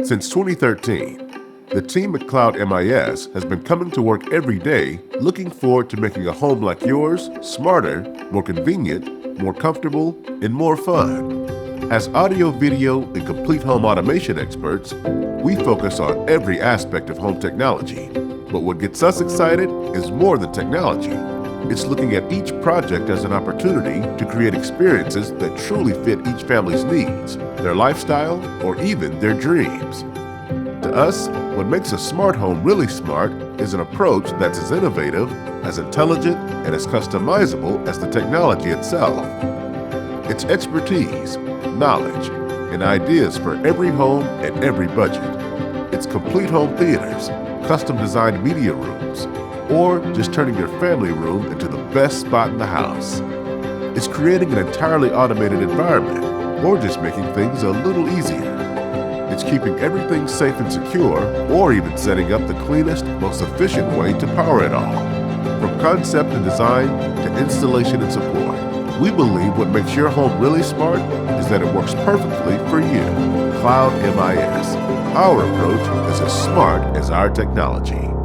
Since 2013, the team at CloudMIS has been coming to work every day looking forward to making a home like yours smarter, more convenient, more comfortable, and more fun. As audio, video, and complete home automation experts, we focus on every aspect of home technology. But what gets us excited is more than technology. It's looking at each project as an opportunity to create experiences that truly fit each family's needs, their lifestyle, or even their dreams. To us, what makes a smart home really smart is an approach that's as innovative, as intelligent, and as customizable as the technology itself. It's expertise, knowledge, and ideas for every home and every budget. It's complete home theaters, custom-designed media rooms, or just turning your family room into the best spot in the house. It's creating an entirely automated environment, or just making things a little easier. It's keeping everything safe and secure, or even setting up the cleanest, most efficient way to power it all. From concept and design to installation and support, we believe what makes your home really smart is that it works perfectly for you. CloudMIS. Our approach is as smart as our technology.